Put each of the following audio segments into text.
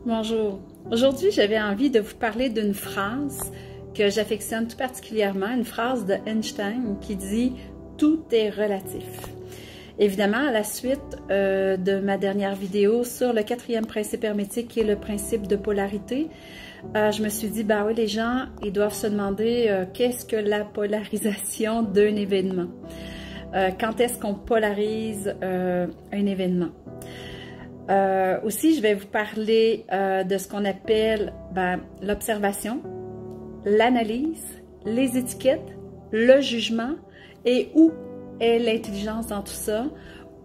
Bonjour. Aujourd'hui, j'avais envie de vous parler d'une phrase que j'affectionne tout particulièrement, une phrase de Einstein qui dit « Tout est relatif ». Évidemment, à la suite de ma dernière vidéo sur le 4e principe hermétique qui est le principe de polarité, je me suis dit, ben oui, les gens, ils doivent se demander qu'est-ce que la polarisation d'un événement? Quand est-ce qu'on polarise un événement? Aussi, je vais vous parler de ce qu'on appelle l'observation, l'analyse, les étiquettes, le jugement et où est l'intelligence dans tout ça,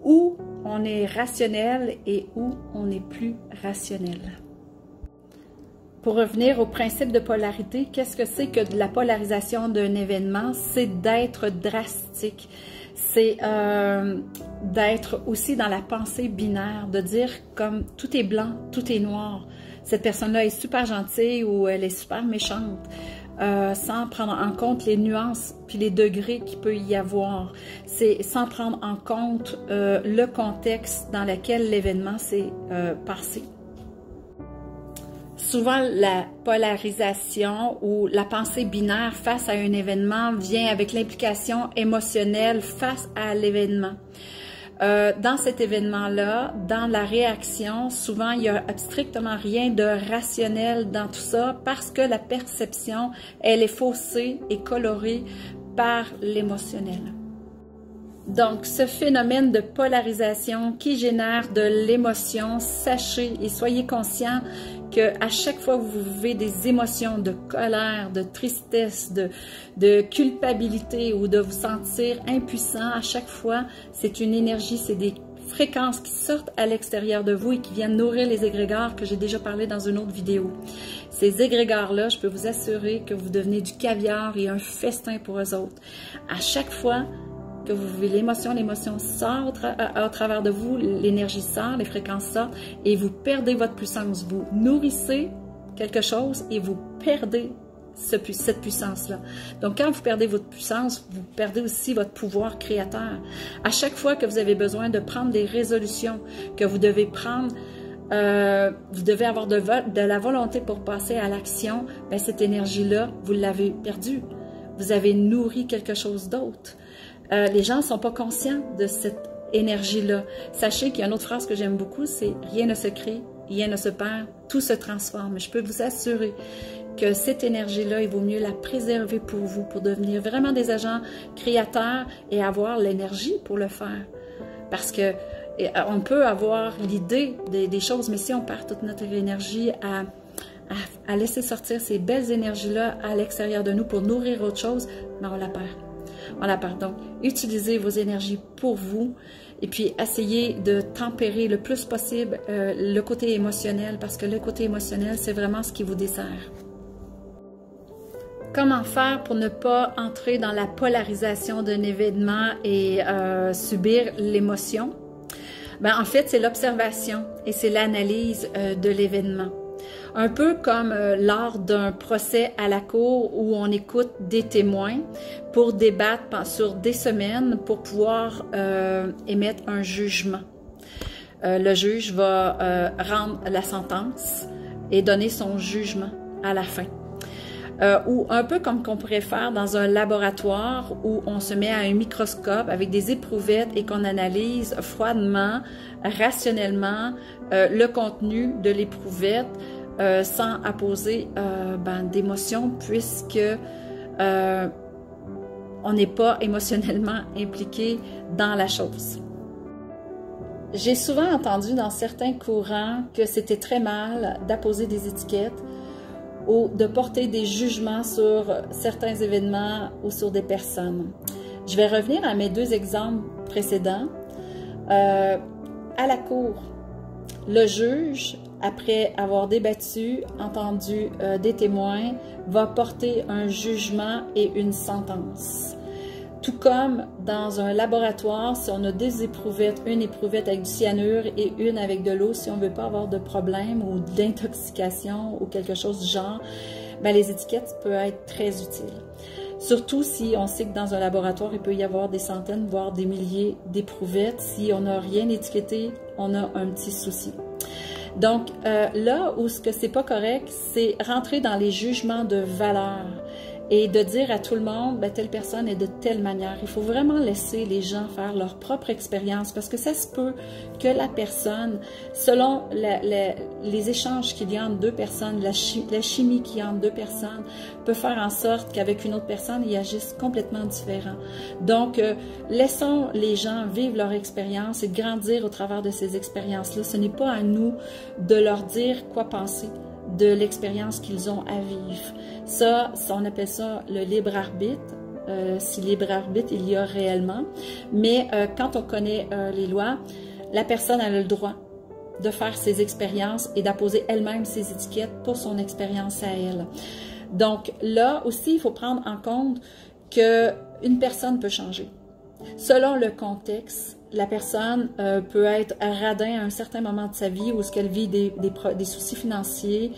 où on est rationnel et où on n'est plus rationnel. Pour revenir au principe de polarité, qu'est-ce que c'est que de la polarisation d'un événement? C'est d'être drastique. C'est d'être aussi dans la pensée binaire, de dire comme tout est blanc, tout est noir. Cette personne-là est super gentille ou elle est super méchante, sans prendre en compte les nuances puis les degrés qu'il peut y avoir. C'est sans prendre en compte le contexte dans lequel l'événement s'est passé. Souvent, la polarisation ou la pensée binaire face à un événement vient avec l'implication émotionnelle face à l'événement. Dans cet événement-là, dans la réaction, souvent, il n'y a strictement rien de rationnel dans tout ça parce que la perception, elle est faussée et colorée par l'émotionnel. Donc, ce phénomène de polarisation qui génère de l'émotion, sachez et soyez conscients qu'à chaque fois que vous vivez des émotions de colère, de tristesse, de culpabilité ou de vous sentir impuissant, à chaque fois, c'est une énergie, c'est des fréquences qui sortent à l'extérieur de vous et qui viennent nourrir les égrégores que j'ai déjà parlé dans une autre vidéo. Ces égrégores-là, je peux vous assurer que vous devenez du caviar et un festin pour eux autres. À chaque fois que vous vivez l'émotion sort au travers de vous, l'énergie sort, les fréquences sortent et vous perdez votre puissance. Vous nourrissez quelque chose et vous perdez cette puissance-là. Donc, quand vous perdez votre puissance, vous perdez aussi votre pouvoir créateur. À chaque fois que vous avez besoin de prendre des résolutions, que vous devez prendre, vous devez avoir de la volonté pour passer à l'action, bien, cette énergie-là, vous l'avez perdue. Vous avez nourri quelque chose d'autre. Les gens ne sont pas conscients de cette énergie-là. Sachez qu'il y a une autre phrase que j'aime beaucoup, c'est « Rien ne se crée, rien ne se perd, tout se transforme ». Je peux vous assurer que cette énergie-là, il vaut mieux la préserver pour vous, pour devenir vraiment des agents créateurs et avoir l'énergie pour le faire. Parce que on peut avoir l'idée des choses, mais si on perd toute notre énergie à laisser sortir ces belles énergies-là à l'extérieur de nous pour nourrir autre chose, ben on la perd. On la perd. Donc, utilisez vos énergies pour vous et puis essayez de tempérer le plus possible le côté émotionnel parce que le côté émotionnel, c'est vraiment ce qui vous dessert. Comment faire pour ne pas entrer dans la polarisation d'un événement et subir l'émotion? Ben, en fait, c'est l'observation et c'est l'analyse de l'événement. Un peu comme lors d'un procès à la cour où on écoute des témoins pour débattre sur des semaines pour pouvoir émettre un jugement. Le juge va rendre la sentence et donner son jugement à la fin. Ou un peu comme qu'on pourrait faire dans un laboratoire où on se met à un microscope avec des éprouvettes et qu'on analyse froidement, rationnellement le contenu de l'éprouvette sans apposer d'émotion puisque on n'est pas émotionnellement impliqué dans la chose. J'ai souvent entendu dans certains courants que c'était très mal d'apposer des étiquettes ou de porter des jugements sur certains événements ou sur des personnes. Je vais revenir à mes deux exemples précédents. À la cour, le juge, après avoir débattu, entendu des témoins, va porter un jugement et une sentence. Tout comme dans un laboratoire, si on a deux éprouvettes, une éprouvette avec du cyanure et une avec de l'eau, si on ne veut pas avoir de problème ou d'intoxication ou quelque chose du genre, ben les étiquettes peuvent être très utiles. Surtout si on sait que dans un laboratoire, il peut y avoir des centaines, voire des milliers d'éprouvettes. Si on n'a rien étiqueté, on a un petit souci. Donc, là où ce que c'est pas correct, c'est rentrer dans les jugements de valeur et de dire à tout le monde, ben, telle personne est de telle manière. Il faut vraiment laisser les gens faire leur propre expérience parce que ça se peut que la personne, selon les échanges qu'il y a entre deux personnes, la chimie qu'il y a entre deux personnes, peut faire en sorte qu'avec une autre personne, ils agissent complètement différent. Donc, laissons les gens vivre leur expérience et grandir au travers de ces expériences-là. Ce n'est pas à nous de leur dire quoi penser de l'expérience qu'ils ont à vivre. Ça, on appelle ça le libre arbitre, si libre arbitre il y a réellement. Mais quand on connaît les lois, la personne a le droit de faire ses expériences et d'apposer elle-même ses étiquettes pour son expérience à elle. Donc là aussi, il faut prendre en compte qu'une personne peut changer. Selon le contexte, la personne peut être radin à un certain moment de sa vie où elle vit des soucis financiers,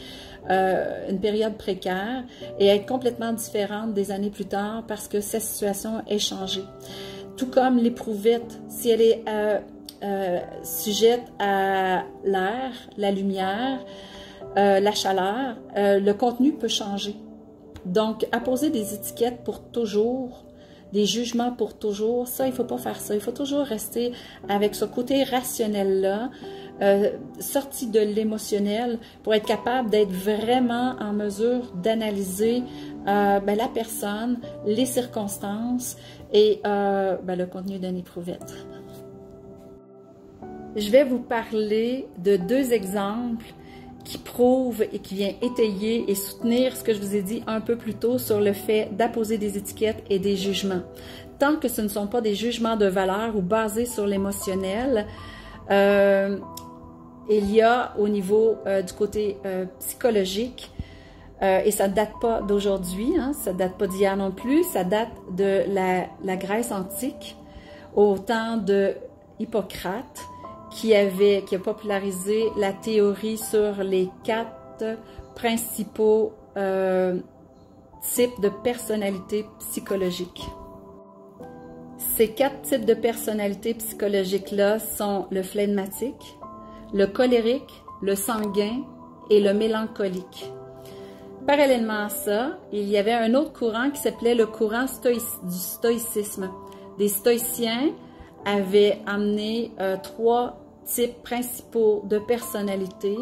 une période précaire et être complètement différente des années plus tard parce que sa situation est changée. Tout comme l'éprouvette, si elle est sujette à l'air, la lumière, la chaleur, le contenu peut changer. Donc, apposer des étiquettes pour toujours, des jugements pour toujours, ça, il ne faut pas faire ça. Il faut toujours rester avec ce côté rationnel-là, sorti de l'émotionnel, pour être capable d'être vraiment en mesure d'analyser la personne, les circonstances et le contenu d'une éprouvette. Je vais vous parler de deux exemples qui prouve et qui vient étayer et soutenir ce que je vous ai dit un peu plus tôt sur le fait d'apposer des étiquettes et des jugements. Tant que ce ne sont pas des jugements de valeur ou basés sur l'émotionnel, il y a au niveau du côté psychologique, et ça ne date pas d'aujourd'hui, hein, ça ne date pas d'hier non plus, ça date de la Grèce antique, au temps de Hippocrate, qui a popularisé la théorie sur les 4 principaux types de personnalités psychologiques. Ces 4 types de personnalités psychologiques-là sont le flegmatique, le colérique, le sanguin et le mélancolique. Parallèlement à ça, il y avait un autre courant qui s'appelait le courant du stoïcisme. Des stoïciens avaient amené 3 types principaux de personnalité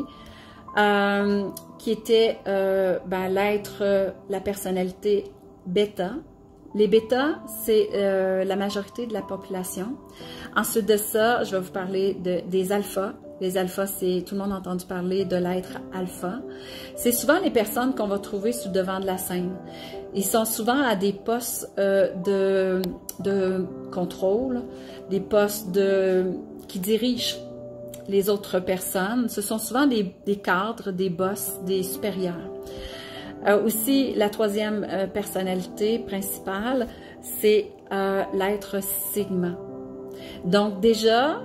qui étaient la personnalité bêta. Les bêtas, c'est la majorité de la population. Ensuite de ça, je vais vous parler des alphas. Les alphas, tout le monde a entendu parler de l'être alpha. C'est souvent les personnes qu'on va trouver sur le devant de la scène. Ils sont souvent à des postes de contrôle, des postes qui dirigent les autres personnes. Ce sont souvent des cadres, des boss, des supérieurs. Aussi, la troisième personnalité principale, c'est l'être sigma. Donc déjà,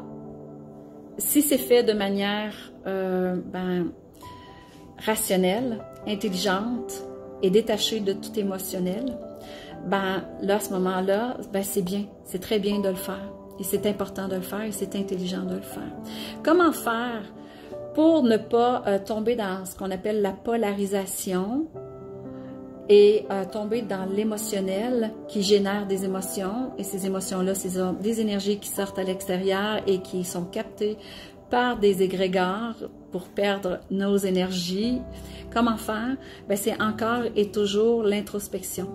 si c'est fait de manière rationnelle, intelligente et détachée de tout émotionnel, là, à ce moment-là, c'est bien, c'est très bien de le faire. Et c'est important de le faire et c'est intelligent de le faire. Comment faire pour ne pas tomber dans ce qu'on appelle la polarisation et tomber dans l'émotionnel qui génère des émotions, et ces émotions-là, c'est des énergies qui sortent à l'extérieur et qui sont captées par des égrégores pour perdre nos énergies. Comment faire? C'est encore et toujours l'introspection.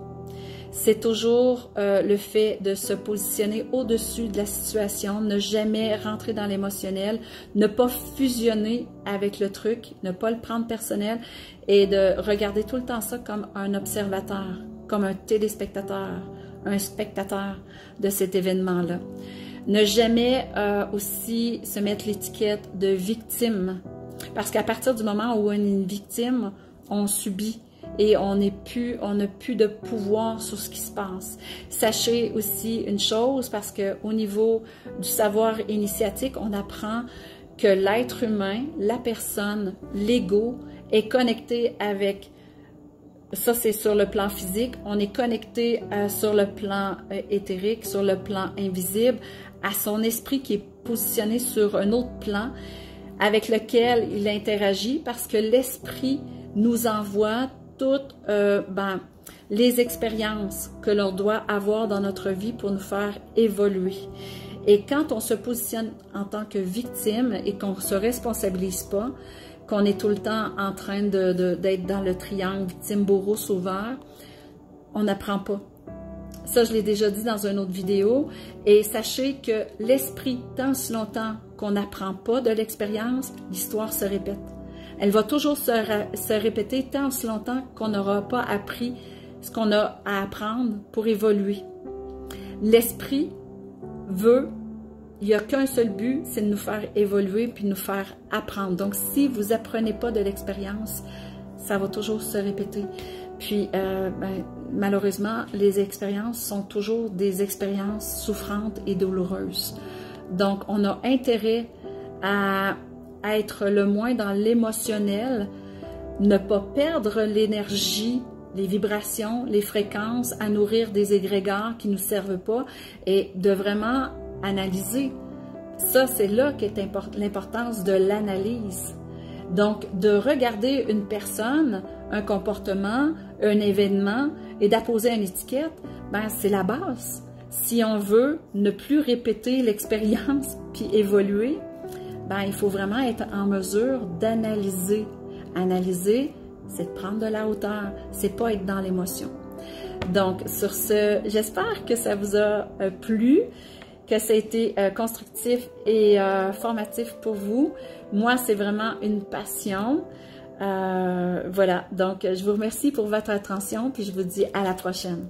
C'est toujours le fait de se positionner au-dessus de la situation, ne jamais rentrer dans l'émotionnel, ne pas fusionner avec le truc, ne pas le prendre personnel et de regarder tout le temps ça comme un observateur, comme un téléspectateur, un spectateur de cet événement-là. Ne jamais aussi se mettre l'étiquette de victime, parce qu'à partir du moment où on est une victime, on subit. Et on n'a plus de pouvoir sur ce qui se passe. Sachez aussi une chose, parce qu'au niveau du savoir initiatique, on apprend que l'être humain, la personne, l'ego, est connecté avec, ça c'est sur le plan physique, on est connecté sur le plan éthérique, sur le plan invisible, à son esprit qui est positionné sur un autre plan, avec lequel il interagit, parce que l'esprit nous envoie toutes les expériences que l'on doit avoir dans notre vie pour nous faire évoluer. Et quand on se positionne en tant que victime et qu'on ne se responsabilise pas, qu'on est tout le temps en train d'être dans le triangle victime, bourreau, sauveur, on n'apprend pas. Ça, je l'ai déjà dit dans une autre vidéo. Et sachez que l'esprit, tant si longtemps qu'on n'apprend pas de l'expérience, l'histoire se répète. Elle va toujours se répéter tant si longtemps qu'on n'aura pas appris ce qu'on a à apprendre pour évoluer. L'esprit veut, il n'y a qu'un seul but, c'est de nous faire évoluer puis de nous faire apprendre. Donc, si vous apprenez pas de l'expérience, ça va toujours se répéter. Puis, malheureusement, les expériences sont toujours des expériences souffrantes et douloureuses. Donc, on a intérêt à être le moins dans l'émotionnel, ne pas perdre l'énergie, les vibrations, les fréquences, à nourrir des égrégores qui ne nous servent pas et de vraiment analyser. Ça, c'est là qu'est l'importance de l'analyse. Donc, de regarder une personne, un comportement, un événement et d'apposer une étiquette, c'est la base. Si on veut ne plus répéter l'expérience puis évoluer, il faut vraiment être en mesure d'analyser. Analyser, c'est de prendre de la hauteur, c'est pas être dans l'émotion. Donc, sur ce, j'espère que ça vous a plu, que ça a été constructif et formatif pour vous. Moi, c'est vraiment une passion. Voilà, donc je vous remercie pour votre attention, puis je vous dis à la prochaine.